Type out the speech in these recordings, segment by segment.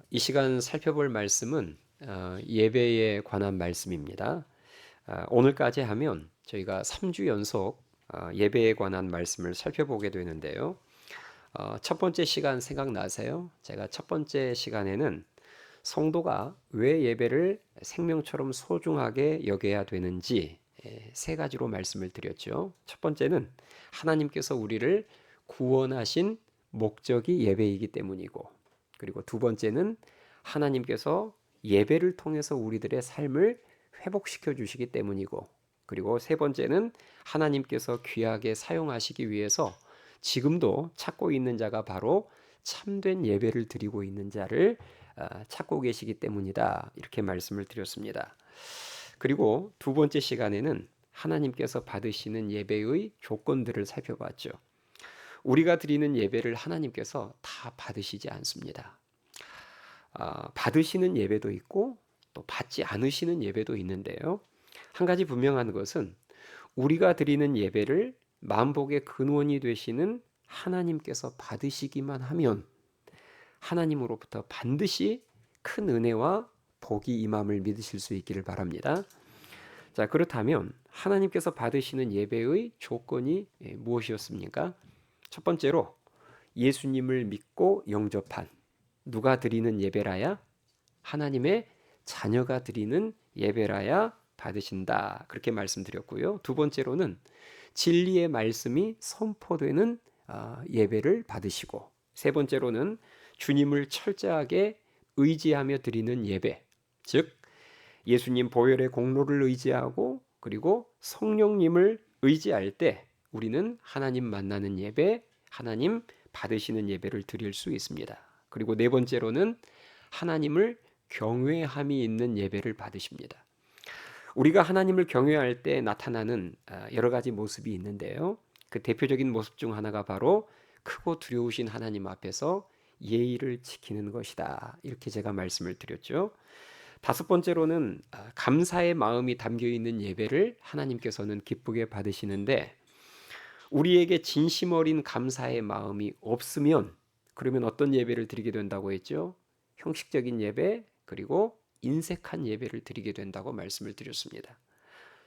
이 시간 살펴볼 말씀은 예배에 관한 말씀입니다. 오늘까지 하면 저희가 3주 연속 예배에 관한 말씀을 살펴보게 되는데요. 첫 번째 시간 생각나세요? 제가 첫 번째 시간에는 성도가 왜 예배를 생명처럼 소중하게 여겨야 되는지 세 가지로 말씀을 드렸죠. 첫 번째는 하나님께서 우리를 구원하신 목적이 예배이기 때문이고, 그리고 두 번째는 하나님께서 예배를 통해서 우리들의 삶을 회복시켜 주시기 때문이고, 그리고 세 번째는 하나님께서 귀하게 사용하시기 위해서 지금도 찾고 있는 자가 바로 참된 예배를 드리고 있는 자를 찾고 계시기 때문이다. 이렇게 말씀을 드렸습니다. 그리고 두 번째 시간에는 하나님께서 받으시는 예배의 조건들을 살펴봤죠. 우리가 드리는 예배를 하나님께서 다 받으시지 않습니다. 받으시는 예배도 있고 또 받지 않으시는 예배도 있는데요. 한 가지 분명한 것은 우리가 드리는 예배를 만복의 근원이 되시는 하나님께서 받으시기만 하면 하나님으로부터 반드시 큰 은혜와 복이 임함을 믿으실 수 있기를 바랍니다. 자, 그렇다면 하나님께서 받으시는 예배의 조건이 무엇이었습니까? 첫 번째로 예수님을 믿고 영접한 누가 드리는 예배라야? 하나님의 자녀가 드리는 예배라야 받으신다. 그렇게 말씀드렸고요. 두 번째로는 진리의 말씀이 선포되는 예배를 받으시고, 세 번째로는 주님을 철저하게 의지하며 드리는 예배, 즉 예수님 보혈의 공로를 의지하고 그리고 성령님을 의지할 때 우리는 하나님 만나는 예배, 하나님 받으시는 예배를 드릴 수 있습니다. 그리고 네 번째로는 하나님을 경외함이 있는 예배를 받으십니다. 우리가 하나님을 경외할 때 나타나는 여러 가지 모습이 있는데요. 그 대표적인 모습 중 하나가 바로 크고 두려우신 하나님 앞에서 예의를 지키는 것이다. 이렇게 제가 말씀을 드렸죠. 다섯 번째로는 감사의 마음이 담겨 있는 예배를 하나님께서는 기쁘게 받으시는데, 우리에게 진심 어린 감사의 마음이 없으면 그러면 어떤 예배를 드리게 된다고 했죠? 형식적인 예배, 그리고 인색한 예배를 드리게 된다고 말씀을 드렸습니다.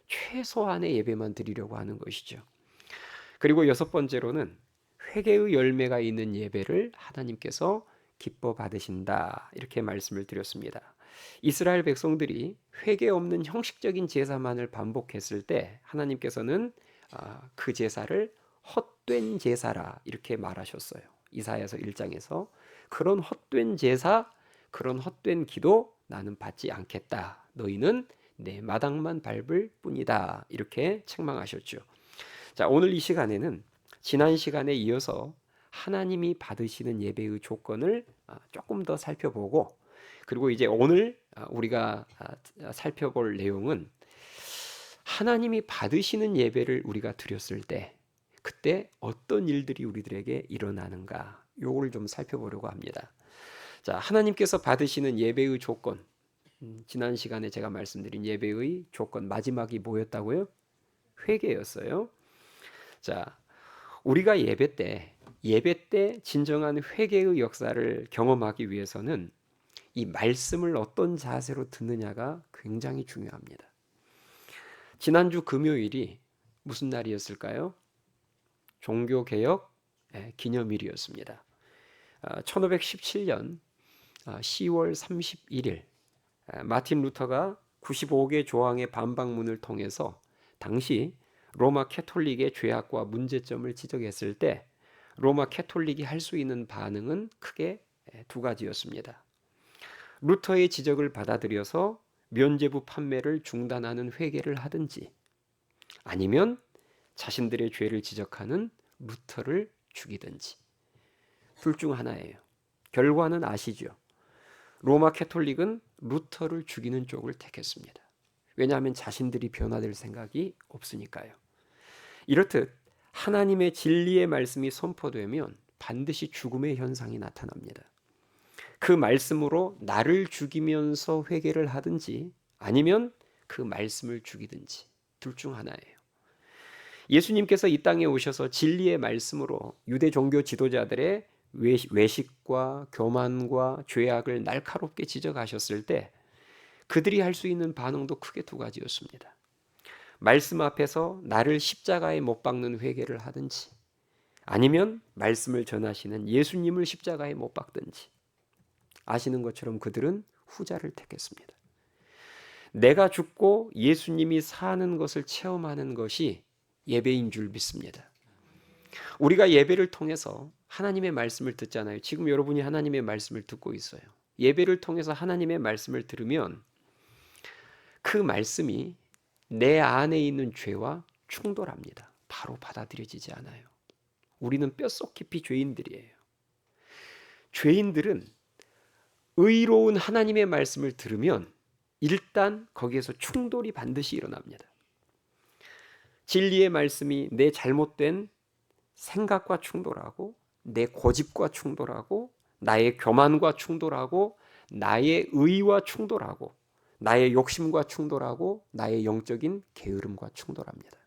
최소한의 예배만 드리려고 하는 것이죠. 그리고 여섯 번째로는 회개의 열매가 있는 예배를 하나님께서 기뻐 받으신다. 이렇게 말씀을 드렸습니다. 이스라엘 백성들이 회개 없는 형식적인 제사만을 반복했을 때 하나님께서는 그 제사를 헛된 제사라 이렇게 말하셨어요. 이사야서 1장에서 그런 헛된 제사, 그런 헛된 기도 나는 받지 않겠다. 너희는 내 마당만 밟을 뿐이다. 이렇게 책망하셨죠. 자, 오늘 이 시간에는 지난 시간에 이어서 하나님이 받으시는 예배의 조건을 조금 더 살펴보고, 그리고 이제 오늘 우리가 살펴볼 내용은 하나님이 받으시는 예배를 우리가 드렸을 때 그때 어떤 일들이 우리들에게 일어나는가, 요걸 좀 살펴보려고 합니다. 자, 하나님께서 받으시는 예배의 조건, 지난 시간에 제가 말씀드린 예배의 조건 마지막이 뭐였다고요? 회개였어요. 자, 우리가 예배 때 진정한 회개의 역사를 경험하기 위해서는 이 말씀을 어떤 자세로 듣느냐가 굉장히 중요합니다. 지난주 금요일이 무슨 날이었을까요? 종교개혁 기념일이었습니다. 1517년 10월 31일 마틴 루터가 95개 조항의 반박문을 통해서 당시 로마 캐톨릭의 죄악과 문제점을 지적했을 때 로마 캐톨릭이 할 수 있는 반응은 크게 두 가지였습니다. 루터의 지적을 받아들여서 면죄부 판매를 중단하는 회개를 하든지, 아니면 자신들의 죄를 지적하는 루터를 죽이든지, 둘 중 하나예요. 결과는 아시죠? 로마 캐톨릭은 루터를 죽이는 쪽을 택했습니다. 왜냐하면 자신들이 변화될 생각이 없으니까요. 이렇듯 하나님의 진리의 말씀이 선포되면 반드시 죽음의 현상이 나타납니다. 그 말씀으로 나를 죽이면서 회개를 하든지 아니면 그 말씀을 죽이든지, 둘 중 하나예요. 예수님께서 이 땅에 오셔서 진리의 말씀으로 유대 종교 지도자들의 외식과 교만과 죄악을 날카롭게 지적하셨을 때 그들이 할 수 있는 반응도 크게 두 가지였습니다. 말씀 앞에서 나를 십자가에 못 박는 회개를 하든지, 아니면 말씀을 전하시는 예수님을 십자가에 못 박든지. 아시는 것처럼 그들은 후자를 택했습니다. 내가 죽고 예수님이 사는 것을 체험하는 것이 예배인 줄 믿습니다. 우리가 예배를 통해서 하나님의 말씀을 듣잖아요. 지금 여러분이 하나님의 말씀을 듣고 있어요. 예배를 통해서 하나님의 말씀을 들으면 그 말씀이 내 안에 있는 죄와 충돌합니다. 바로 받아들여지지 않아요. 우리는 뼛속 깊이 죄인들이에요. 죄인들은 의로운 하나님의 말씀을 들으면 일단 거기에서 충돌이 반드시 일어납니다. 진리의 말씀이 내 잘못된 생각과 충돌하고, 내 고집과 충돌하고, 나의 교만과 충돌하고, 나의 의와 충돌하고, 나의 욕심과 충돌하고, 나의 영적인 게으름과 충돌합니다.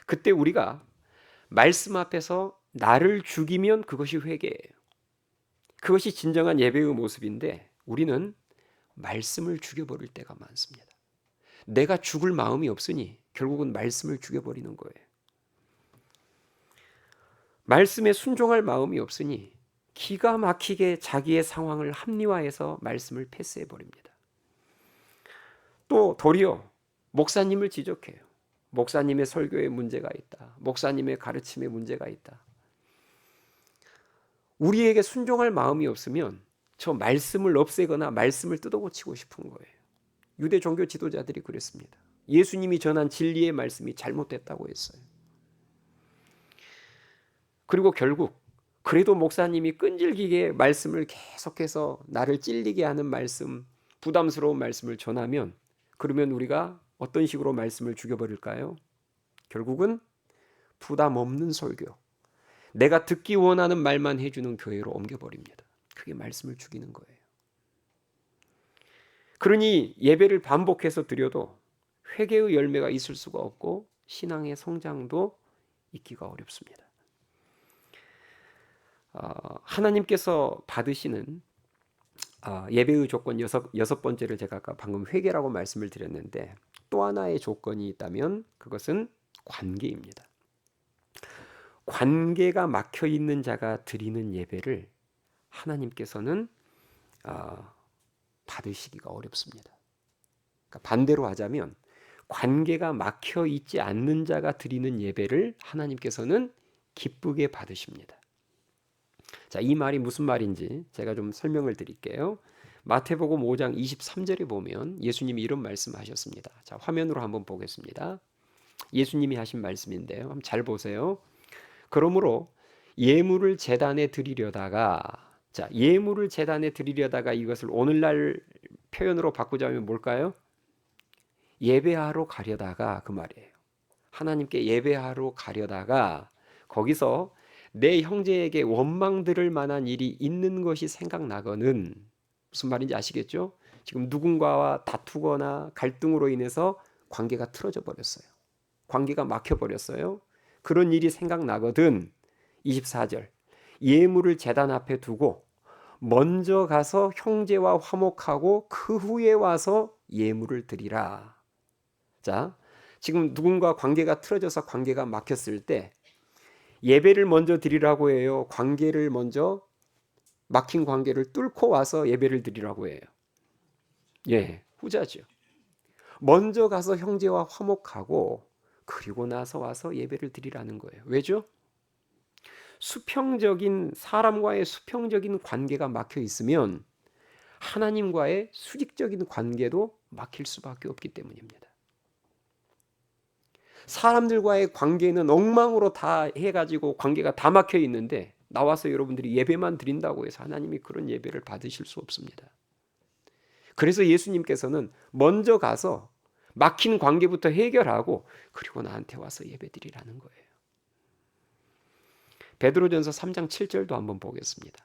그때 우리가 말씀 앞에서 나를 죽이면 그것이 회개예요. 그것이 진정한 예배의 모습인데 우리는 말씀을 죽여버릴 때가 많습니다. 내가 죽을 마음이 없으니 결국은 말씀을 죽여버리는 거예요. 말씀에 순종할 마음이 없으니 기가 막히게 자기의 상황을 합리화해서 말씀을 패스해버립니다. 또 도리어 목사님을 지적해요. 목사님의 설교에 문제가 있다. 목사님의 가르침에 문제가 있다. 우리에게 순종할 마음이 없으면 저 말씀을 없애거나 말씀을 뜯어고치고 싶은 거예요. 유대 종교 지도자들이 그랬습니다. 예수님이 전한 진리의 말씀이 잘못됐다고 했어요. 그리고 결국 그래도 목사님이 끈질기게 말씀을 계속해서 나를 찔리게 하는 말씀, 부담스러운 말씀을 전하면 그러면 우리가 어떤 식으로 말씀을 죽여버릴까요? 결국은 부담 없는 설교, 내가 듣기 원하는 말만 해주는 교회로 옮겨버립니다. 그게 말씀을 죽이는 거예요. 그러니 예배를 반복해서 드려도 회개의 열매가 있을 수가 없고 신앙의 성장도 있기가 어렵습니다. 하나님께서 받으시는 예배의 조건 여섯 번째를 제가 아까 방금 회개라고 말씀을 드렸는데 또 하나의 조건이 있다면 그것은 관계입니다. 관계가 막혀 있는 자가 드리는 예배를 하나님께서는 받으시기가 어렵습니다. 그러니까 반대로 하자면 관계가 막혀 있지 않는 자가 드리는 예배를 하나님께서는 기쁘게 받으십니다. 자, 이 말이 무슨 말인지 제가 좀 설명을 드릴게요. 마태복음 5장 23절에 보면 예수님이 이런 말씀하셨습니다. 자, 화면으로 한번 보겠습니다. 예수님이 하신 말씀인데요. 한번 잘 보세요. 그러므로 예물을 제단에 드리려다가, 자, 예물을 제단에 드리려다가 이것을 오늘날 표현으로 바꾸자면 뭘까요? 예배하러 가려다가, 그 말이에요. 하나님께 예배하러 가려다가 거기서 내 형제에게 원망 들을 만한 일이 있는 것이 생각나거든. 무슨 말인지 아시겠죠? 지금 누군가와 다투거나 갈등으로 인해서 관계가 틀어져 버렸어요. 관계가 막혀 버렸어요. 그런 일이 생각나거든. 24절. 예물을 제단 앞에 두고 먼저 가서 형제와 화목하고 그 후에 와서 예물을 드리라. 자, 지금 누군가 관계가 틀어져서 관계가 막혔을 때 예배를 먼저 드리라고 해요? 관계를 먼저, 막힌 관계를 뚫고 와서 예배를 드리라고 해요? 예, 후자죠. 먼저 가서 형제와 화목하고 그리고 나서 와서 예배를 드리라는 거예요. 왜죠? 수평적인, 사람과의 수평적인 관계가 막혀 있으면 하나님과의 수직적인 관계도 막힐 수밖에 없기 때문입니다. 사람들과의 관계는 엉망으로 다 해가지고 관계가 다 막혀 있는데 나와서 여러분들이 예배만 드린다고 해서 하나님이 그런 예배를 받으실 수 없습니다. 그래서 예수님께서는 먼저 가서 막힌 관계부터 해결하고 그리고 나한테 와서 예배 드리라는 거예요. 베드로전서 3장 7절도 한번 보겠습니다.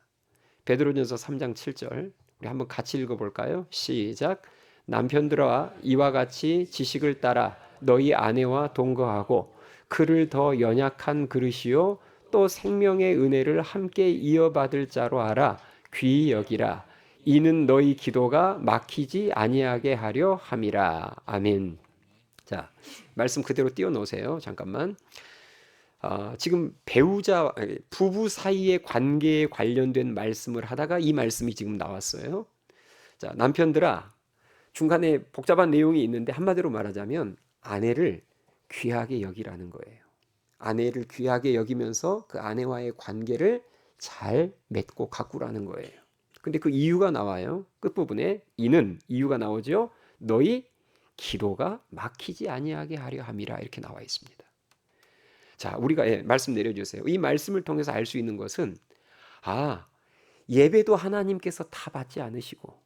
베드로전서 3장 7절 우리 한번 같이 읽어볼까요? 시작. 남편들아 이와 같이 지식을 따라 너희 아내와 동거하고 그를 더 연약한 그릇이요 또 생명의 은혜를 함께 이어받을 자로 알아 귀히 여기라. 이는 너희 기도가 막히지 아니하게 하려 함이라. 아멘. 자, 말씀 그대로 띄워놓으세요. 잠깐만. 지금 부부 사이의 관계에 관련된 말씀을 하다가 이 말씀이 지금 나왔어요. 자, 남편들아, 중간에 복잡한 내용이 있는데 한마디로 말하자면 아내를 귀하게 여기라는 거예요. 아내를 귀하게 여기면서 그 아내와의 관계를 잘 맺고 가꾸라는 거예요. 근데 그 이유가 나와요. 끝부분에 이는 이유가 나오죠. 너희 기도가 막히지 아니하게 하려 함이라 이렇게 나와 있습니다. 자, 우리가 말씀 내려주세요. 이 말씀을 통해서 알 수 있는 것은 예배도 하나님께서 다 받지 않으시고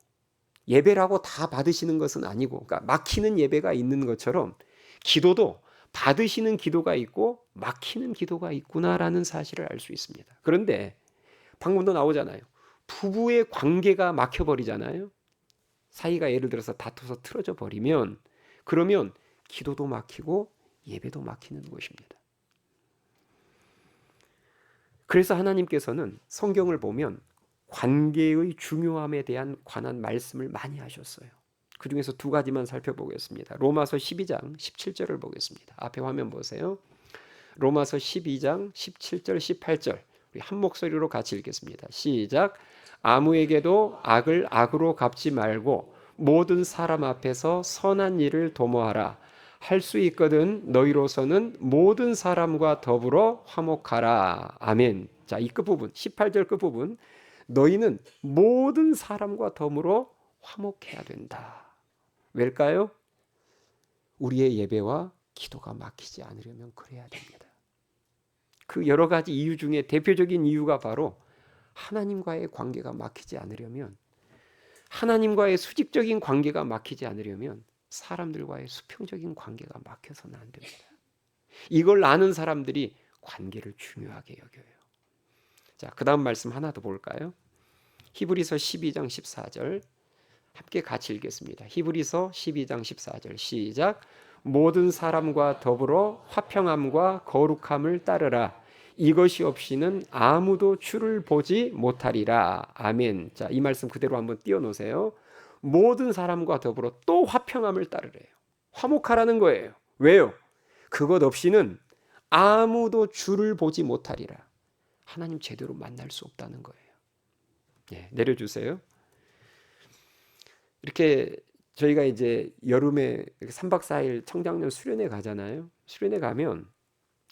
예배라고 다 받으시는 것은 아니고, 그러니까 막히는 예배가 있는 것처럼 기도도 받으시는 기도가 있고 막히는 기도가 있구나라는 사실을 알 수 있습니다. 그런데 방금도 나오잖아요. 부부의 관계가 막혀버리잖아요. 사이가 예를 들어서 다투서 틀어져 버리면 그러면 기도도 막히고 예배도 막히는 것입니다. 그래서 하나님께서는 성경을 보면 관계의 중요함에 관한 말씀을 많이 하셨어요. 그 중에서 두 가지만 살펴보겠습니다. 로마서 12장 17절을 보겠습니다. 앞에 화면 보세요. 로마서 12장 17절 18절 우리 한 목소리로 같이 읽겠습니다. 시작. 아무에게도 악을 악으로 갚지 말고 모든 사람 앞에서 선한 일을 도모하라. 할 수 있거든 너희로서는 모든 사람과 더불어 화목하라. 아멘. 자, 이 끝부분 18절 끝부분 너희는 모든 사람과 더불어 화목해야 된다. 왜일까요? 우리의 예배와 기도가 막히지 않으려면 그래야 됩니다. 그 여러 가지 이유 중에 대표적인 이유가 바로 하나님과의 관계가 막히지 않으려면, 하나님과의 수직적인 관계가 막히지 않으려면 사람들과의 수평적인 관계가 막혀서는 안 됩니다. 이걸 아는 사람들이 관계를 중요하게 여겨요. 자, 그 다음 말씀 하나 더 볼까요? 히브리서 12장 14절 함께 같이 읽겠습니다. 히브리서 12장 14절 시작. 모든 사람과 더불어 화평함과 거룩함을 따르라. 이것이 없이는 아무도 주를 보지 못하리라. 아멘. 자, 이 말씀 그대로 한번 띄워놓으세요. 모든 사람과 더불어 또 화평함을 따르래요. 화목하라는 거예요. 왜요? 그것 없이는 아무도 주를 보지 못하리라. 하나님 제대로 만날 수 없다는 거예요. 내려주세요. 이렇게 저희가 이제 여름에 3박 4일 청장년 수련회 가잖아요. 수련회 가면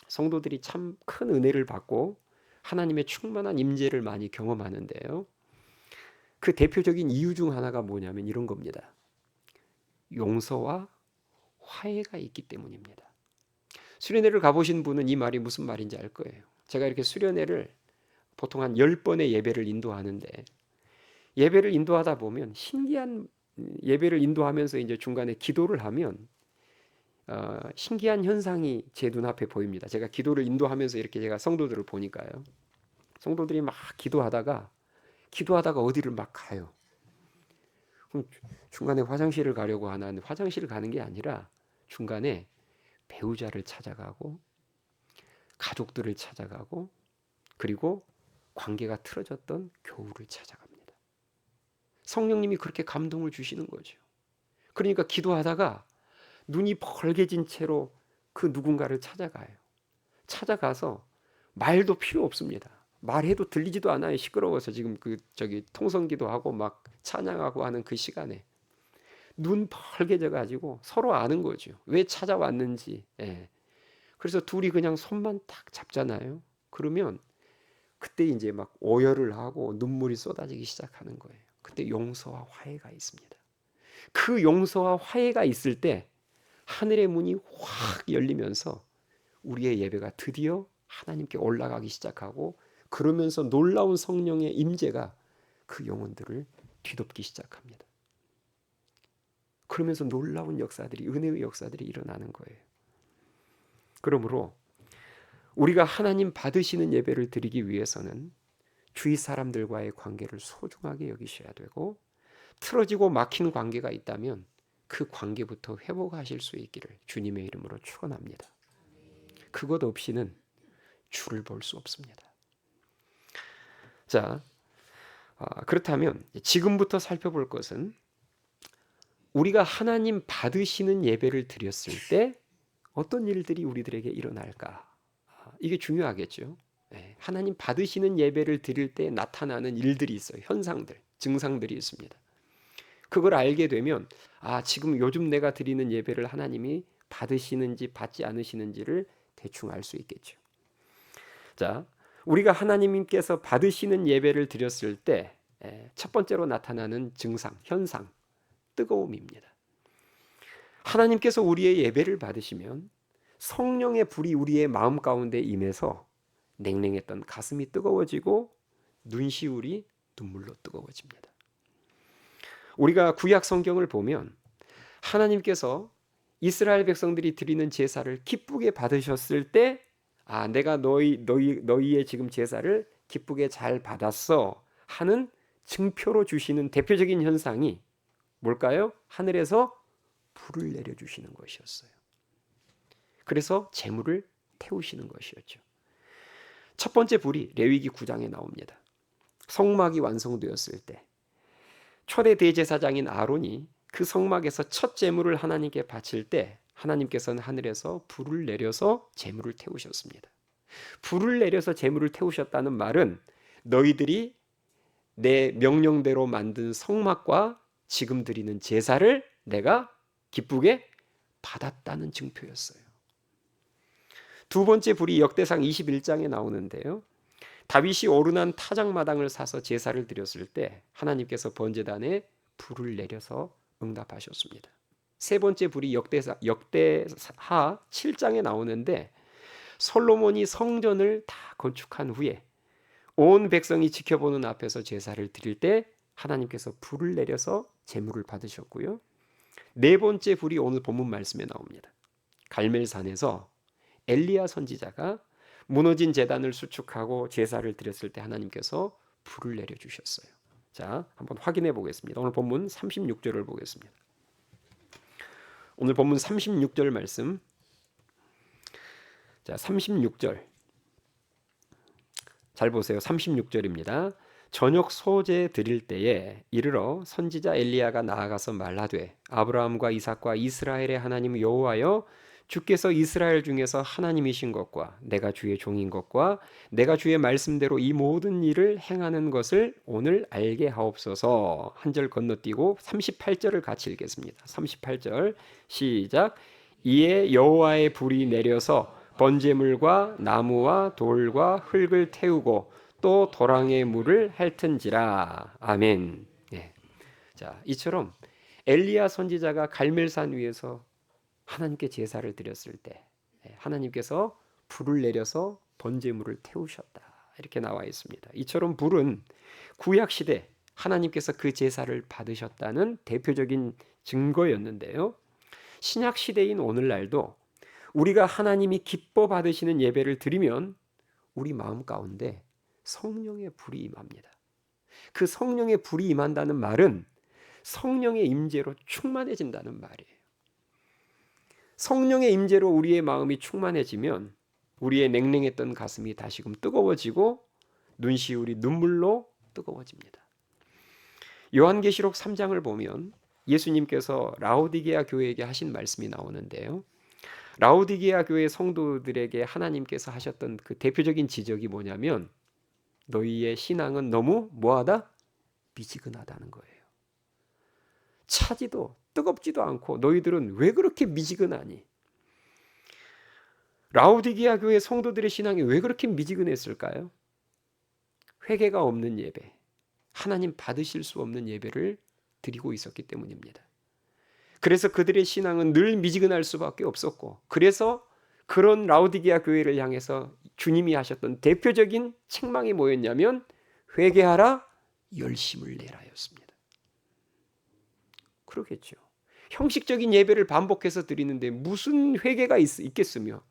성도들이 참 큰 은혜를 받고 하나님의 충만한 임재를 많이 경험하는데요. 그 대표적인 이유 중 하나가 뭐냐면 이런 겁니다. 용서와 화해가 있기 때문입니다. 수련회를 가보신 분은 이 말이 무슨 말인지 알 거예요. 제가 이렇게 수련회를 보통 한 10번의 예배를 인도하는데 예배를 인도하다 보면 신기한 예배를 인도하면서 이제 중간에 기도를 하면 신기한 현상이 제 눈앞에 보입니다. 제가 기도를 인도하면서 이렇게 제가 성도들을 보니까요. 성도들이 막 기도하다가 어디를 막 가요. 그럼 중간에 화장실을 가려고 하나 화장실을 가는 게 아니라 중간에 배우자를 찾아가고 가족들을 찾아가고 그리고 관계가 틀어졌던 교우를 찾아갑니다. 성령님이 그렇게 감동을 주시는 거죠. 그러니까 기도하다가 눈이 벌개진 채로 그 누군가를 찾아가요. 찾아가서 말도 필요 없습니다. 말해도 들리지도 않아요. 시끄러워서 지금 통성기도 하고 막 찬양하고 하는 그 시간에 눈 벌개져 가지고 서로 아는 거죠. 왜 찾아왔는지. 그래서 둘이 그냥 손만 딱 잡잖아요. 그러면 그때 이제 막 오열을 하고 눈물이 쏟아지기 시작하는 거예요. 그때 용서와 화해가 있습니다. 그 용서와 화해가 있을 때 하늘의 문이 확 열리면서 우리의 예배가 드디어 하나님께 올라가기 시작하고 그러면서 놀라운 성령의 임재가 그 영혼들을 뒤덮기 시작합니다. 그러면서 놀라운 역사들이 은혜의 역사들이 일어나는 거예요. 그러므로 우리가 하나님 받으시는 예배를 드리기 위해서는 주위 사람들과의 관계를 소중하게 여기셔야 되고 틀어지고 막힌 관계가 있다면 그 관계부터 회복하실 수 있기를 주님의 이름으로 축원합니다. 그것 없이는 주를 볼 수 없습니다. 자, 그렇다면 지금부터 살펴볼 것은 우리가 하나님 받으시는 예배를 드렸을 때 어떤 일들이 우리들에게 일어날까? 이게 중요하겠죠. 예, 하나님 받으시는 예배를 드릴 때 나타나는 일들이 있어요. 현상들, 증상들이 있습니다. 그걸 알게 되면 지금 요즘 내가 드리는 예배를 하나님이 받으시는지 받지 않으시는지를 대충 알 수 있겠죠. 자, 우리가 하나님께서 받으시는 예배를 드렸을 때 첫 번째로 나타나는 증상, 현상, 뜨거움입니다. 하나님께서 우리의 예배를 받으시면 성령의 불이 우리의 마음 가운데 임해서 냉랭했던 가슴이 뜨거워지고 눈시울이 눈물로 뜨거워집니다. 우리가 구약 성경을 보면 하나님께서 이스라엘 백성들이 드리는 제사를 기쁘게 받으셨을 때 내가 너희의 지금 제사를 기쁘게 잘 받았어 하는 증표로 주시는 대표적인 현상이 뭘까요? 하늘에서 불을 내려주시는 것이었어요. 그래서 제물을 태우시는 것이었죠. 첫 번째 불이 레위기 9장에 나옵니다. 성막이 완성되었을 때 초대 대제사장인 아론이 그 성막에서 첫 제물을 하나님께 바칠 때 하나님께서는 하늘에서 불을 내려서 제물을 태우셨습니다. 불을 내려서 제물을 태우셨다는 말은 너희들이 내 명령대로 만든 성막과 지금 드리는 제사를 내가 기쁘게 받았다는 증표였어요. 두 번째 불이 역대상 21장에 나오는데요. 다윗이 오르난 타작마당을 사서 제사를 드렸을 때 하나님께서 번제단에 불을 내려서 응답하셨습니다. 세 번째 불이 역대하 7장에 나오는데 솔로몬이 성전을 다 건축한 후에 온 백성이 지켜보는 앞에서 제사를 드릴 때 하나님께서 불을 내려서 제물을 받으셨고요. 네 번째 불이 오늘 본문 말씀에 나옵니다. 갈멜산에서 엘리야 선지자가 무너진 제단을 수축하고 제사를 드렸을 때 하나님께서 불을 내려주셨어요. 자, 한번 확인해 보겠습니다. 오늘 본문 36절을 보겠습니다. 오늘 본문 36절 말씀. 자, 36절. 잘 보세요. 36절입니다. 저녁 소제 드릴 때에 이르러 선지자 엘리야가 나아가서 말하되 아브라함과 이삭과 이스라엘의 하나님 여호와여 주께서 이스라엘 중에서 하나님이신 것과 내가 주의 종인 것과 내가 주의 말씀대로 이 모든 일을 행하는 것을 오늘 알게 하옵소서. 한 절 건너뛰고 38절을 같이 읽겠습니다. 38절 시작. 이에 여호와의 불이 내려서 번제물과 나무와 돌과 흙을 태우고 또 도랑의 물을 핥은지라. 아멘. 네. 자, 이처럼 엘리야 선지자가 갈멜산 위에서 하나님께 제사를 드렸을 때 하나님께서 불을 내려서 번제물을 태우셨다. 이렇게 나와 있습니다. 이처럼 불은 구약 시대 하나님께서 그 제사를 받으셨다는 대표적인 증거였는데요. 신약 시대인 오늘날도 우리가 하나님이 기뻐 받으시는 예배를 드리면 우리 마음 가운데 성령의 불이 임합니다. 그 성령의 불이 임한다는 말은 성령의 임재로 충만해진다는 말이에요. 성령의 임재로 우리의 마음이 충만해지면 우리의 냉랭했던 가슴이 다시금 뜨거워지고 눈시울이 눈물로 뜨거워집니다. 요한계시록 3장을 보면 예수님께서 라오디게아 교회에게 하신 말씀이 나오는데요. 라오디게아 교회 성도들에게 하나님께서 하셨던 그 대표적인 지적이 뭐냐면 너희의 신앙은 너무 뭐하다? 미지근하다는 거예요. 차지도 뜨겁지도 않고 너희들은 왜 그렇게 미지근하니? 라오디게아 교회 성도들의 신앙이 왜 그렇게 미지근했을까요? 회개가 없는 예배, 하나님 받으실 수 없는 예배를 드리고 있었기 때문입니다. 그래서 그들의 신앙은 늘 미지근할 수밖에 없었고, 그래서 그런 라오디게아 교회를 향해서 주님이 하셨던 대표적인 책망이 뭐였냐면 회개하라, 열심을 내라였습니다. 그러겠죠. 형식적인 예배를 반복해서 드리는데 무슨 회개가 있겠으며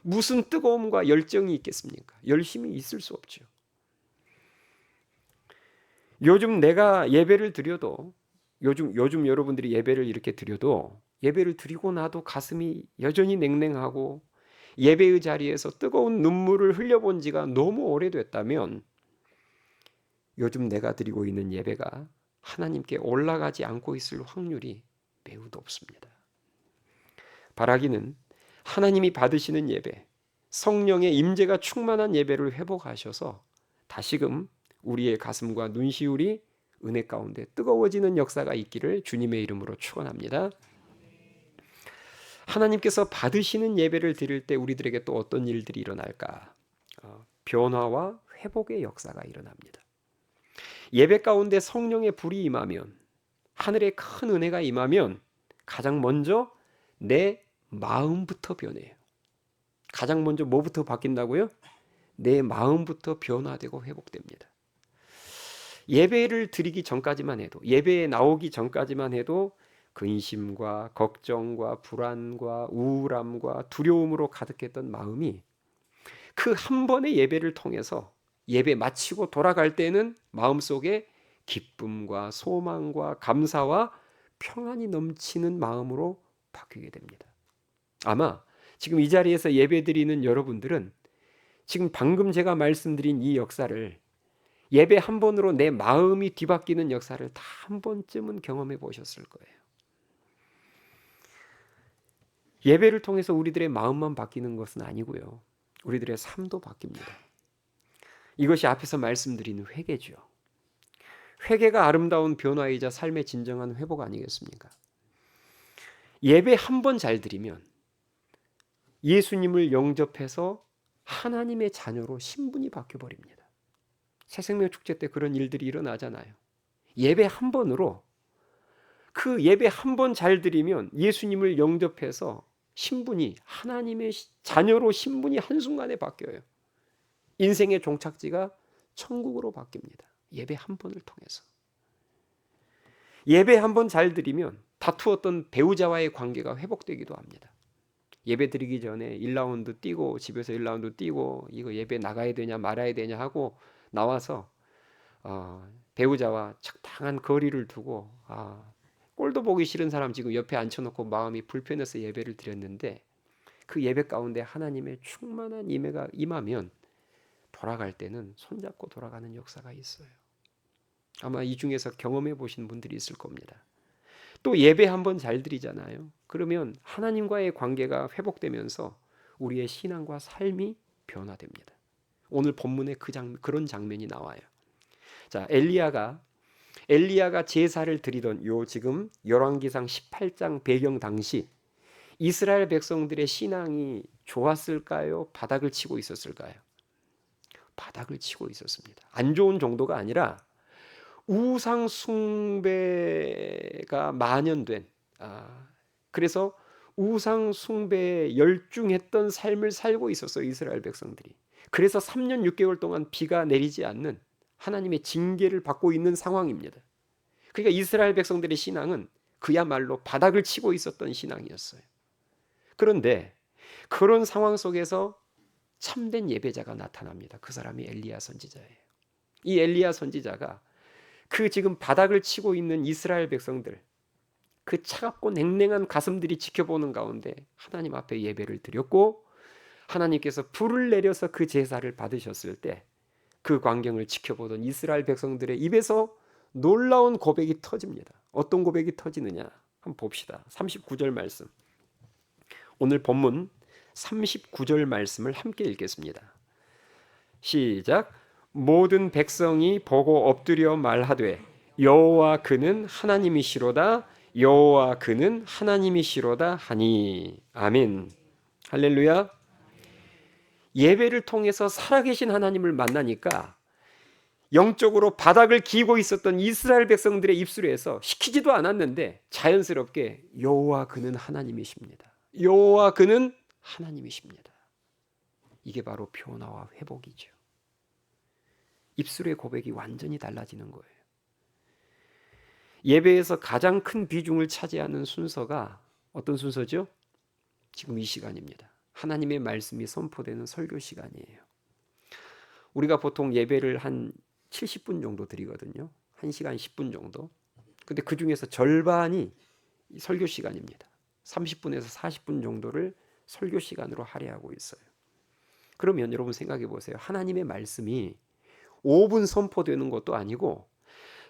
무슨 뜨거움과 열정이 있겠습니까? 열심히 있을 수 없죠. 요즘 내가 예배를 드려도 요즘 여러분들이 예배를 이렇게 드려도 예배를 드리고 나도 가슴이 여전히 냉랭하고 예배의 자리에서 뜨거운 눈물을 흘려본 지가 너무 오래됐다면 요즘 내가 드리고 있는 예배가 하나님께 올라가지 않고 있을 확률이 매우 높습니다. 바라기는 하나님이 받으시는 예배, 성령의 임재가 충만한 예배를 회복하셔서 다시금 우리의 가슴과 눈시울이 은혜 가운데 뜨거워지는 역사가 있기를 주님의 이름으로 축원합니다. 하나님께서 받으시는 예배를 드릴 때 우리들에게 또 어떤 일들이 일어날까? 변화와 회복의 역사가 일어납니다. 예배 가운데 성령의 불이 임하면, 하늘의 큰 은혜가 임하면 가장 먼저 내 마음부터 변해요. 가장 먼저 뭐부터 바뀐다고요? 내 마음부터 변화되고 회복됩니다. 예배를 드리기 전까지만 해도, 예배에 나오기 전까지만 해도 근심과 걱정과 불안과 우울함과 두려움으로 가득했던 마음이 그 한 번의 예배를 통해서 예배 마치고 돌아갈 때는 마음속에 기쁨과 소망과 감사와 평안이 넘치는 마음으로 바뀌게 됩니다. 아마 지금 이 자리에서 예배드리는 여러분들은 지금 방금 제가 말씀드린 이 역사를, 예배 한 번으로 내 마음이 뒤바뀌는 역사를 다 한 번쯤은 경험해 보셨을 거예요. 예배를 통해서 우리들의 마음만 바뀌는 것은 아니고요, 우리들의 삶도 바뀝니다. 이것이 앞에서 말씀드린 회개죠. 회개가 아름다운 변화이자 삶의 진정한 회복 아니겠습니까? 예배 한 번 잘 드리면 예수님을 영접해서 하나님의 자녀로 신분이 바뀌어버립니다. 새생명 축제 때 그런 일들이 일어나잖아요. 예배 한 번으로, 그 예배 한 번 잘 드리면 예수님을 영접해서 신분이, 하나님의 자녀로 신분이 한순간에 바뀌어요. 인생의 종착지가 천국으로 바뀝니다. 예배 한 번을 통해서. 예배 한 번 잘 드리면 다투었던 배우자와의 관계가 회복되기도 합니다. 예배 드리기 전에 1라운드 뛰고, 집에서 1라운드 뛰고, 이거 예배 나가야 되냐 말아야 되냐 하고 나와서 배우자와 적당한 거리를 두고, 꼴도 보기 싫은 사람 지금 옆에 앉혀놓고 마음이 불편해서 예배를 드렸는데, 그 예배 가운데 하나님의 충만한 임재가 임하면 돌아갈 때는 손잡고 돌아가는 역사가 있어요. 아마 이 중에서 경험해 보신 분들이 있을 겁니다. 또 예배 한 번 잘 드리잖아요. 그러면 하나님과의 관계가 회복되면서 우리의 신앙과 삶이 변화됩니다. 오늘 본문에 그런 장면이 나와요. 자, 엘리야가 제사를 드리던 요 지금 열왕기상 18장 배경 당시 이스라엘 백성들의 신앙이 좋았을까요? 바닥을 치고 있었을까요? 바닥을 치고 있었습니다. 안 좋은 정도가 아니라 우상 숭배가 만연된, 그래서 우상 숭배에 열중했던 삶을 살고 있었어요, 이스라엘 백성들이. 그래서 3년 6개월 동안 비가 내리지 않는 하나님의 징계를 받고 있는 상황입니다. 그러니까 이스라엘 백성들의 신앙은 그야말로 바닥을 치고 있었던 신앙이었어요. 그런데 그런 상황 속에서 참된 예배자가 나타납니다. 그 사람이 엘리야 선지자예요. 이 엘리야 선지자가 그 지금 바닥을 치고 있는 이스라엘 백성들, 그 차갑고 냉랭한 가슴들이 지켜보는 가운데 하나님 앞에 예배를 드렸고, 하나님께서 불을 내려서 그 제사를 받으셨을 때 그 광경을 지켜보던 이스라엘 백성들의 입에서 놀라운 고백이 터집니다. 어떤 고백이 터지느냐 한번 봅시다. 39절 말씀, 오늘 본문 39절 말씀을 함께 읽겠습니다. 시작. 모든 백성이 보고 엎드려 말하되 여호와 그는 하나님이시로다, 여호와 그는 하나님이시로다 하니. 아멘. 할렐루야. 예배를 통해서 살아계신 하나님을 만나니까 영적으로 바닥을 기고 있었던 이스라엘 백성들의 입술에서 시키지도 않았는데 자연스럽게 여호와 그는 하나님이십니다, 여호와 그는 하나님이십니다. 이게 바로 변화와 회복이죠. 입술의 고백이 완전히 달라지는 거예요. 예배에서 가장 큰 비중을 차지하는 순서가 어떤 순서죠? 지금 이 시간입니다. 하나님의 말씀이 선포되는 설교 시간이에요. 우리가 보통 예배를 한 70분 정도 드리거든요. 1시간 10분 정도. 근데 그 중에서 절반이 설교 시간입니다. 30분에서 40분 정도를 설교 시간으로 할애하고 있어요. 그러면 여러분 생각해 보세요. 하나님의 말씀이 5분 선포되는 것도 아니고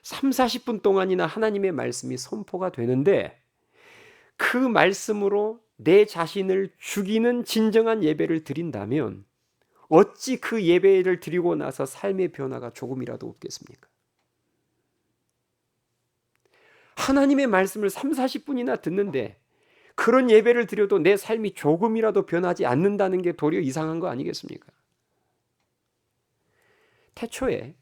3, 40분 동안이나 하나님의 말씀이 선포가 되는데 그 말씀으로 내 자신을 죽이는 진정한 예배를 드린다면 어찌 그 예배를 드리고 나서 삶의 변화가 조금이라도 없겠습니까? 하나님의 말씀을 3, 40분이나 듣는데 그런 예배를 드려도 내 삶이 조금이라도 변하지 않는다는 게 도리어 이상한 거 아니겠습니까? 태초에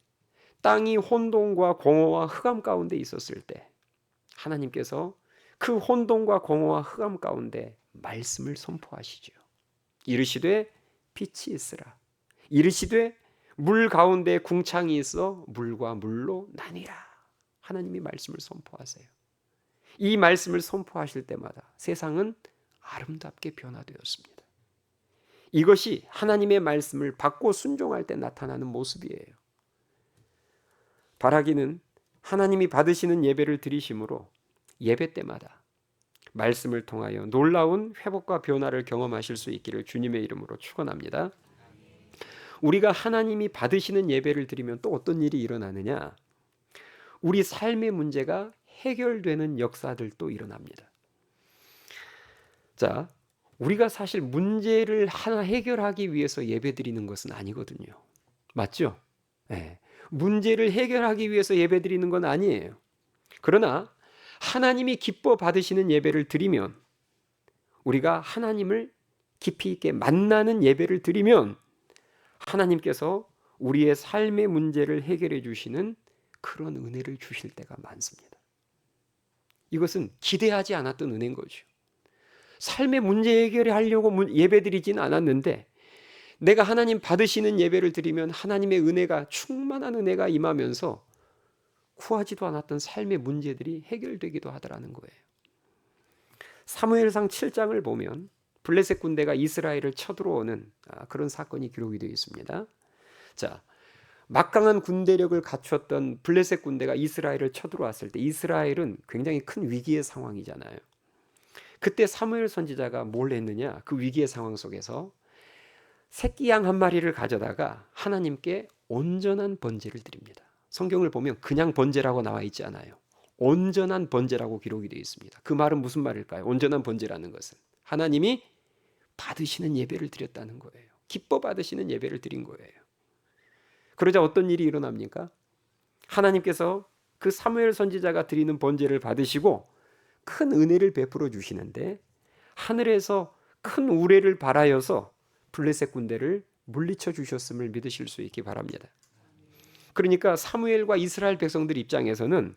땅이 혼돈과 공허와 흑암 가운데 있었을 때 하나님께서 그 혼돈과 공허와 흑암 가운데 말씀을 선포하시죠. 이르시되 빛이 있으라. 이르시되 물 가운데 궁창이 있어 물과 물로 나뉘라. 하나님이 말씀을 선포하세요. 이 말씀을 선포하실 때마다 세상은 아름답게 변화되었습니다. 이것이 하나님의 말씀을 받고 순종할 때 나타나는 모습이에요. 바라기는 하나님이 받으시는 예배를 드리심으로 예배 때마다 말씀을 통하여 놀라운 회복과 변화를 경험하실 수 있기를 주님의 이름으로 축원합니다. 우리가 하나님이 받으시는 예배를 드리면 또 어떤 일이 일어나느냐? 우리 삶의 문제가 해결되는 역사들도 일어납니다. 자, 우리가 사실 문제를 하나 해결하기 위해서 예배드리는 것은 아니거든요. 맞죠? 네. 문제를 해결하기 위해서 예배드리는 건 아니에요. 그러나 하나님이 기뻐 받으시는 예배를 드리면, 우리가 하나님을 깊이 있게 만나는 예배를 드리면 하나님께서 우리의 삶의 문제를 해결해 주시는 그런 은혜를 주실 때가 많습니다. 이것은 기대하지 않았던 은혜인 거죠. 삶의 문제 해결하려고 예배드리진 않았는데 내가 하나님 받으시는 예배를 드리면 하나님의 은혜가, 충만한 은혜가 임하면서 구하지도 않았던 삶의 문제들이 해결되기도 하더라는 거예요. 사무엘상 7장을 보면 블레셋 군대가 이스라엘을 쳐들어오는 그런 사건이 기록이 되어 있습니다. 자, 막강한 군대력을 갖췄던 블레셋 군대가 이스라엘을 쳐들어왔을 때 이스라엘은 굉장히 큰 위기의 상황이잖아요. 그때 사무엘 선지자가 뭘 했느냐? 그 위기의 상황 속에서 새끼 양 한 마리를 가져다가 하나님께 온전한 번제를 드립니다. 성경을 보면 그냥 번제라고 나와 있지 않아요. 온전한 번제라고 기록이 되어 있습니다. 그 말은 무슨 말일까요? 온전한 번제라는 것은 하나님이 받으시는 예배를 드렸다는 거예요. 기뻐 받으시는 예배를 드린 거예요. 그러자 어떤 일이 일어납니까? 하나님께서 그 사무엘 선지자가 드리는 번제를 받으시고 큰 은혜를 베풀어 주시는데 하늘에서 큰 우레를 발하여서 블레셋 군대를 물리쳐 주셨음을 믿으실 수 있기 바랍니다. 그러니까 사무엘과 이스라엘 백성들 입장에서는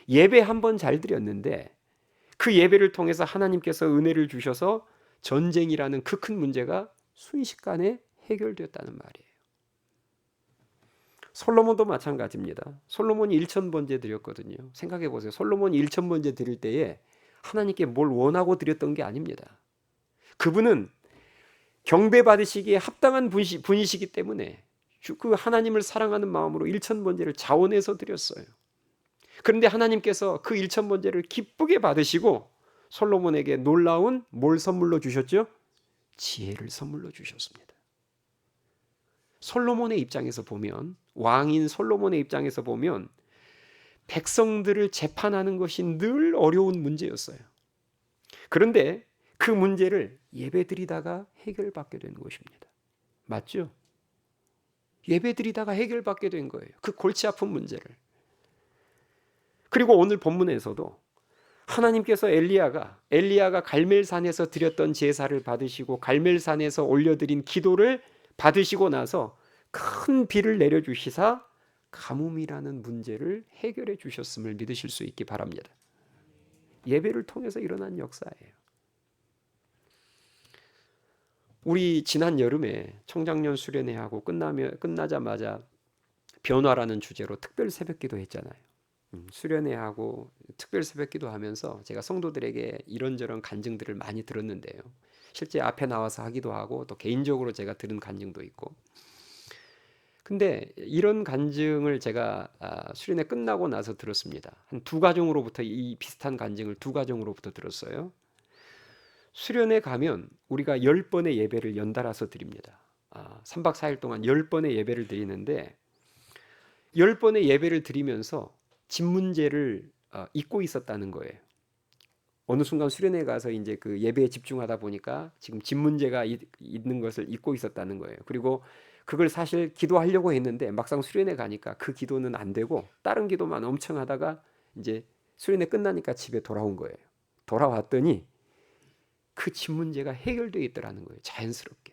예배 한 번 잘 드렸는데 그 예배를 통해서 하나님께서 은혜를 주셔서 전쟁이라는 그 큰 문제가 순식간에 해결되었다는 말이에요. 솔로몬도 마찬가지입니다. 솔로몬이 1,000번제 드렸거든요. 생각해 보세요. 솔로몬이 1,000번제 드릴 때에 하나님께 뭘 원하고 드렸던 게 아닙니다. 그분은 경배받으시기에 합당한 분이시기 때문에 그 하나님을 사랑하는 마음으로 1,000번제를 자원해서 드렸어요. 그런데 하나님께서 그 1,000번제를 기쁘게 받으시고 솔로몬에게 놀라운 뭘 선물로 주셨죠? 지혜를 선물로 주셨습니다. 솔로몬의 입장에서 보면, 왕인 솔로몬의 입장에서 보면 백성들을 재판하는 것이 늘 어려운 문제였어요. 그런데 그 문제를 예배드리다가 해결받게 된 것입니다. 맞죠? 예배드리다가 해결받게 된 거예요. 그 골치 아픈 문제를. 그리고 오늘 본문에서도 하나님께서 엘리야가 갈멜산에서 드렸던 제사를 받으시고 갈멜산에서 올려드린 기도를 받으시고 나서 큰 비를 내려주시사 가뭄이라는 문제를 해결해 주셨음을 믿으실 수 있기 바랍니다. 예배를 통해서 일어난 역사예요. 우리 지난 여름에 청장년 수련회하고 끝나자마자 변화라는 주제로 특별 새벽기도 했잖아요. 수련회하고 특별 새벽기도 하면서 제가 성도들에게 이런저런 간증들을 많이 들었는데요. 실제 앞에 나와서 하기도 하고 또 개인적으로 제가 들은 간증도 있고. 근데 이런 간증을 제가 수련회 끝나고 나서 들었습니다. 한 두 가정으로부터 이 비슷한 간증을 두 가정으로부터 들었어요. 수련회 가면 우리가 10번의 예배를 연달아서 드립니다. 3박 4일 동안 10번의 예배를 드리는데 10번의 예배를 드리면서 집 문제를 잊고 있었다는 거예요. 어느 순간 수련회 가서 이제 그 예배에 집중하다 보니까 지금 집 문제가 있는 것을 잊고 있었다는 거예요. 그리고 그걸 사실 기도하려고 했는데 막상 수련회 가니까 그 기도는 안 되고 다른 기도만 엄청 하다가 이제 수련회 끝나니까 집에 돌아온 거예요. 돌아왔더니 그 집 문제가 해결되어 있더라는 거예요. 자연스럽게.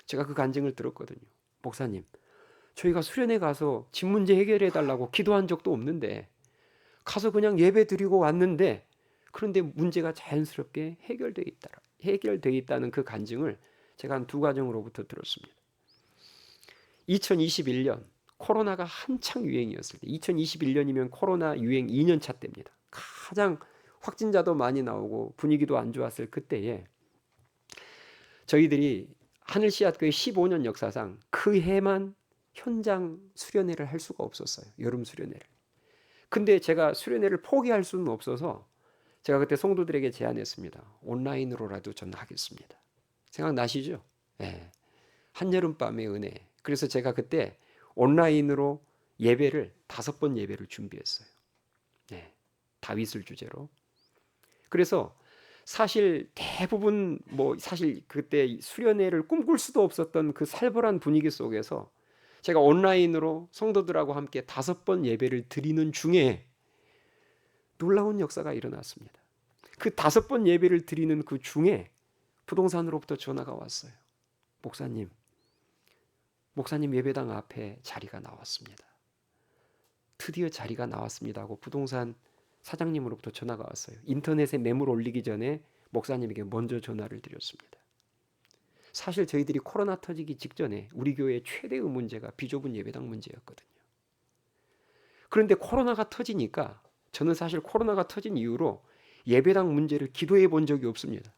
제가 그 간증을 들었거든요. 목사님, 저희가 수련회 가서 집 문제 해결해 달라고 기도한 적도 없는데 가서 그냥 예배 드리고 왔는데 그런데 문제가 자연스럽게 해결되어 있다는 그 간증을 제가 한 2가정으로부터 들었습니다. 2021년 코로나가 한창 유행이었을 때 2021년이면 코로나 유행 2년 차 때입니다. 가장 확진자도 많이 나오고 분위기도 안 좋았을 그때에 저희들이 하늘씨앗교회 15년 역사상 그 해만 현장 수련회를 할 수가 없었어요. 여름 수련회를. 근데 제가 수련회를 포기할 수는 없어서 제가 그때 성도들에게 제안했습니다. 온라인으로라도 저는 하겠습니다. 생각나시죠? 네. 한여름밤의 은혜. 그래서 제가 그때 온라인으로 예배를 5번 예배를 준비했어요. 네. 다윗을 주제로. 그래서 사실 대부분 사실 그때 수련회를 꿈꿀 수도 없었던 그 살벌한 분위기 속에서 제가 온라인으로 성도들하고 함께 5번 예배를 드리는 중에 놀라운 역사가 일어났습니다. 그 5번 예배를 드리는 그 중에 부동산으로부터 전화가 왔어요. 목사님 예배당 앞에 자리가 나왔습니다. 드디어 자리가 나왔습니다 하고 부동산 사장님으로부터 전화가 왔어요. 인터넷에 매물 올리기 전에 목사님에게 먼저 전화를 드렸습니다. 사실 저희들이 코로나 터지기 직전에 우리 교회의 최대의 문제가 비좁은 예배당 문제였거든요. 그런데 코로나가 터지니까 저는 사실 코로나가 터진 이후로 예배당 문제를 기도해 본 적이 없습니다.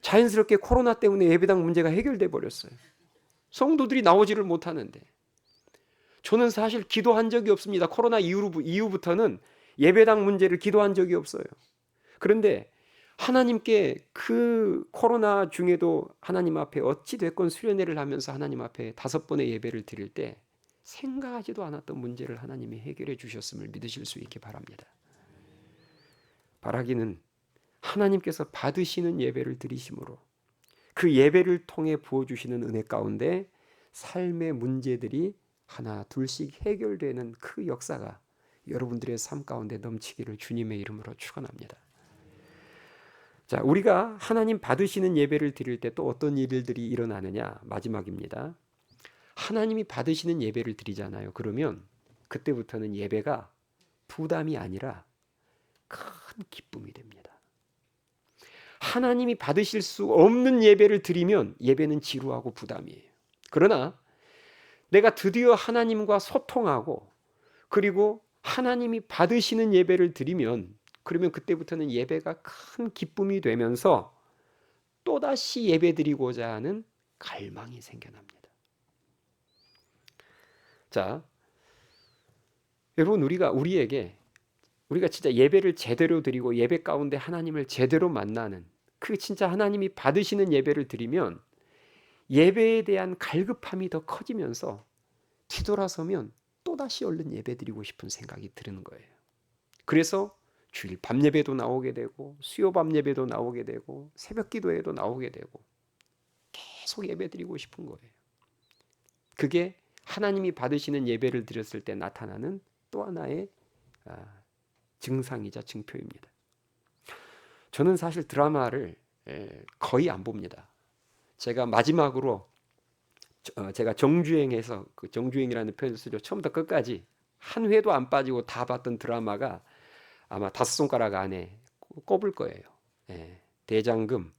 자연스럽게 코로나 때문에 예배당 문제가 해결돼 버렸어요. 성도들이 나오지를 못하는데 저는 사실 기도한 적이 없습니다. 코로나 이후부터는 예배당 문제를 기도한 적이 없어요. 그런데 하나님께 그 코로나 중에도 하나님 앞에 어찌됐건 수련회를 하면서 하나님 앞에 5번의 예배를 드릴 때 생각하지도 않았던 문제를 하나님이 해결해 주셨음을 믿으실 수 있기 바랍니다. 바라기는 하나님께서 받으시는 예배를 드리심으로 그 예배를 통해 부어주시는 은혜 가운데 삶의 문제들이 하나 둘씩 해결되는 그 역사가 여러분들의 삶 가운데 넘치기를 주님의 이름으로 축원합니다. 자, 우리가 하나님 받으시는 예배를 드릴 때 또 어떤 일들이 일어나느냐? 마지막입니다. 하나님이 받으시는 예배를 드리잖아요. 그러면 그때부터는 예배가 부담이 아니라 큰 기쁨이 됩니다. 하나님이 받으실 수 없는 예배를 드리면 예배는 지루하고 부담이에요. 그러나 내가 드디어 하나님과 소통하고 그리고 하나님이 받으시는 예배를 드리면 그러면 그때부터는 예배가 큰 기쁨이 되면서 또다시 예배 드리고자 하는 갈망이 생겨납니다. 자, 여러분 우리가 진짜 예배를 제대로 드리고 예배 가운데 하나님을 제대로 만나는 그 진짜 하나님이 받으시는 예배를 드리면 예배에 대한 갈급함이 더 커지면서 뒤돌아서면 또다시 얼른 예배 드리고 싶은 생각이 드는 거예요. 그래서 주일 밤 예배도 나오게 되고 수요 밤 예배도 나오게 되고 새벽 기도에도 나오게 되고 계속 예배 드리고 싶은 거예요. 그게 하나님이 받으시는 예배를 드렸을 때 나타나는 또 하나의 증상이자 증표입니다. 저는 사실 드라마를 거의 안 봅니다. 제가 마지막으로 제가 정주행해서 그 정주행이라는 표현을 쓰죠. 처음부터 끝까지 한 회도 안 빠지고 다 봤던 드라마가 아마 5손가락 안에 꼽을 거예요. 대장금,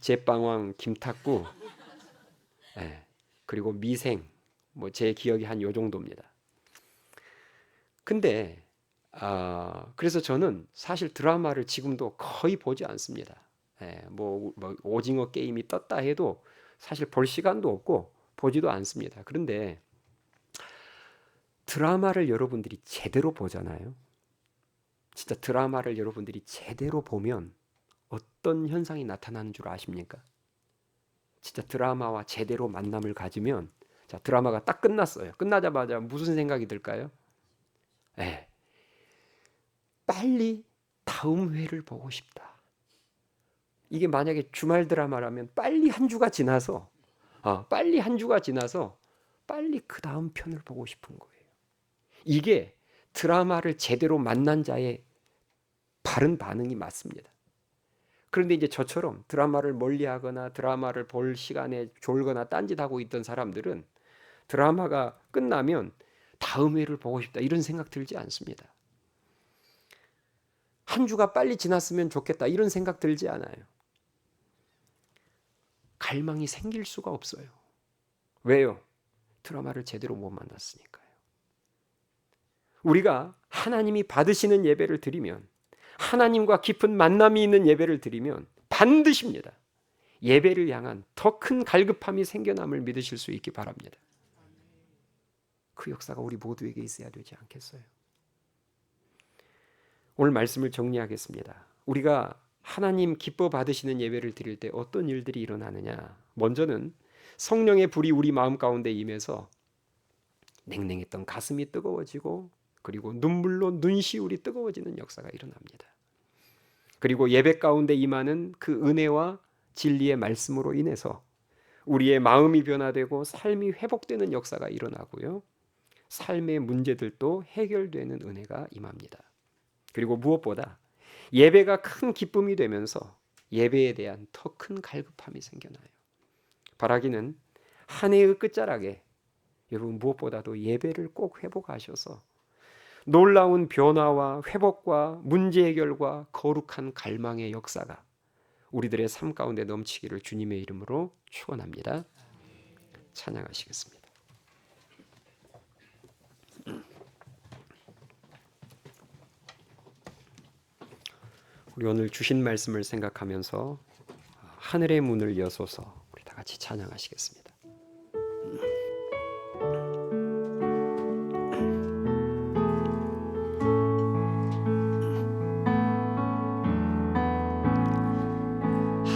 제빵왕 김탁구, 그리고 미생, 제 기억이 한 요 정도입니다. 근데 그래서 저는 사실 드라마를 지금도 거의 보지 않습니다. 오징어 게임이 떴다 해도 사실 볼 시간도 없고 보지도 않습니다. 그런데 드라마를 여러분들이 제대로 보잖아요. 진짜 드라마를 여러분들이 제대로 보면 어떤 현상이 나타나는 줄 아십니까? 진짜 드라마와 제대로 만남을 가지면, 자, 드라마가 딱 끝났어요. 끝나자마자 무슨 생각이 들까요? 빨리 다음 회를 보고 싶다. 이게 만약에 주말 드라마라면 빨리 한 주가 지나서 빨리 그 다음 편을 보고 싶은 거예요. 이게 드라마를 제대로 만난 자의 바른 반응이 맞습니다. 그런데 이제 저처럼 드라마를 멀리하거나 드라마를 볼 시간에 졸거나 딴짓하고 있던 사람들은 드라마가 끝나면 다음 회를 보고 싶다 이런 생각 들지 않습니다. 한 주가 빨리 지났으면 좋겠다 이런 생각 들지 않아요. 갈망이 생길 수가 없어요. 왜요? 드라마를 제대로 못 만났으니까요. 우리가 하나님이 받으시는 예배를 드리면, 하나님과 깊은 만남이 있는 예배를 드리면 반드시입니다. 예배를 향한 더 큰 갈급함이 생겨남을 믿으실 수 있기 바랍니다. 그 역사가 우리 모두에게 있어야 되지 않겠어요? 오늘 말씀을 정리하겠습니다. 우리가 하나님 기뻐 받으시는 예배를 드릴 때 어떤 일들이 일어나느냐? 먼저는 성령의 불이 우리 마음 가운데 임해서 냉랭했던 가슴이 뜨거워지고, 그리고 눈물로 눈시울이 뜨거워지는 역사가 일어납니다. 그리고 예배 가운데 임하는 그 은혜와 진리의 말씀으로 인해서 우리의 마음이 변화되고 삶이 회복되는 역사가 일어나고요. 삶의 문제들도 해결되는 은혜가 임합니다. 그리고 무엇보다 예배가 큰 기쁨이 되면서 예배에 대한 더 큰 갈급함이 생겨나요. 바라기는 한 해의 끝자락에 여러분 무엇보다도 예배를 꼭 회복하셔서 놀라운 변화와 회복과 문제 해결과 거룩한 갈망의 역사가 우리들의 삶 가운데 넘치기를 주님의 이름으로 축원합니다. 찬양하시겠습니다. 우리 오늘 주신 말씀을 생각하면서 하늘의 문을 여소서 우리 다 같이 찬양하시겠습니다.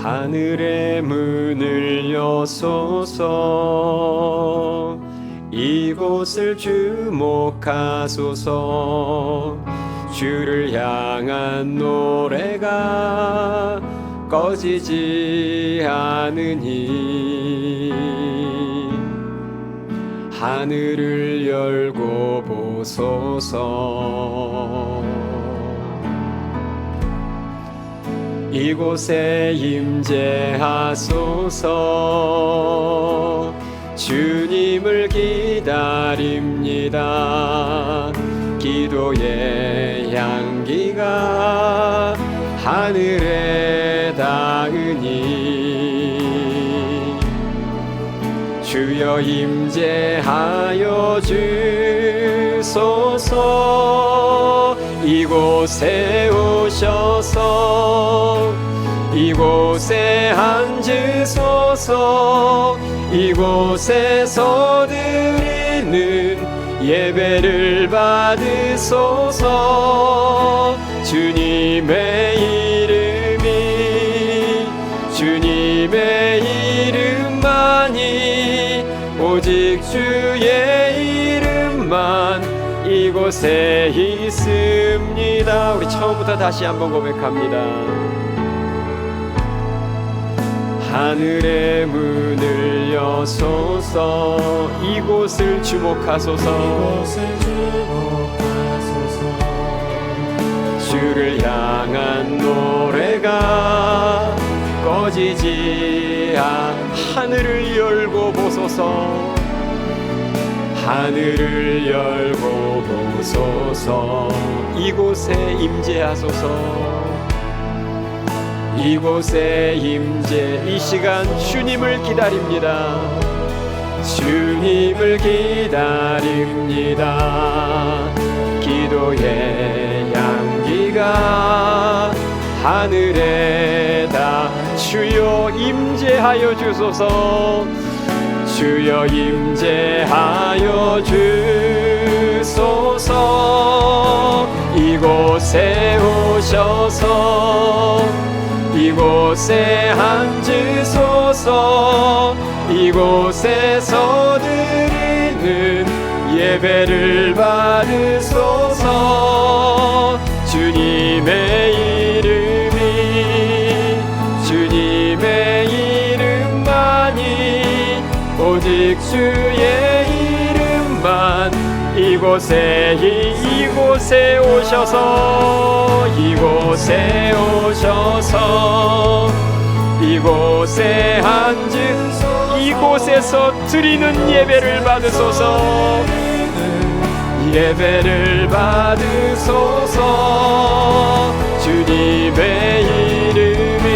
하늘의 문을 여소서 이곳을 주목하소서 주를 향한 노래가 꺼지지 않으니 하늘을 열고 보소서 이곳에 임재하소서 주님을 기다립니다. 기도의 향기가 하늘에 닿으니 주여 임재하여 주소서 이곳에 오셔서 이곳에 앉으소서 이곳에서 드리는 예배를 받으소서 주님의 주님의 이름만이 오직 주의 이름만 이곳에 있습니다. 우리 처음부터 다시 한번 고백합니다. 하늘의 문을 여소서 이곳을 주목하소서 주를 향한 노래가 꺼지지 하늘을 열고 보소서 하늘을 열고 보소서 이곳에 임재하소서 이곳에 임재 이 시간 주님을 기다립니다. 주님을 기다립니다. 기도의 향기가 하늘에 다 주여 임재하여 주소서 주여 임재하여 주소서 이곳에 오셔서 이곳에 앉으소서. 이곳에서 드리는 예배를 받으소서. 주님의 이름이 주님의 이름만이 오직 주의 이름만 이곳에 오셔서 이곳에 오셔서 이곳에 앉으소서. 이곳에서 드리는 예배를 받으소서. 예배를 받으소서. 주님의 이름이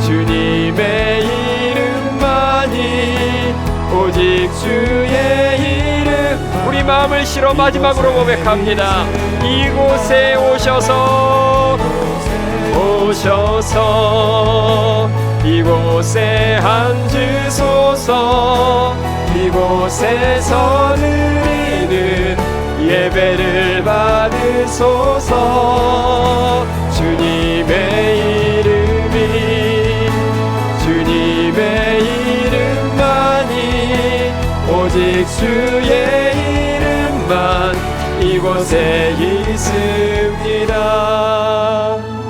주님의 이름만이 오직 주의 이름. 우리 마음을 실어 마지막으로 고백합니다. 이곳에 오셔서 이곳에 앉으소서. 이곳에서 드리는 예배를 받으소서. 주님의 이름이 주님의 이름만이 오직 주의 이름만 이곳에 있습니다.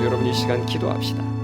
여러분 이 시간 기도합시다.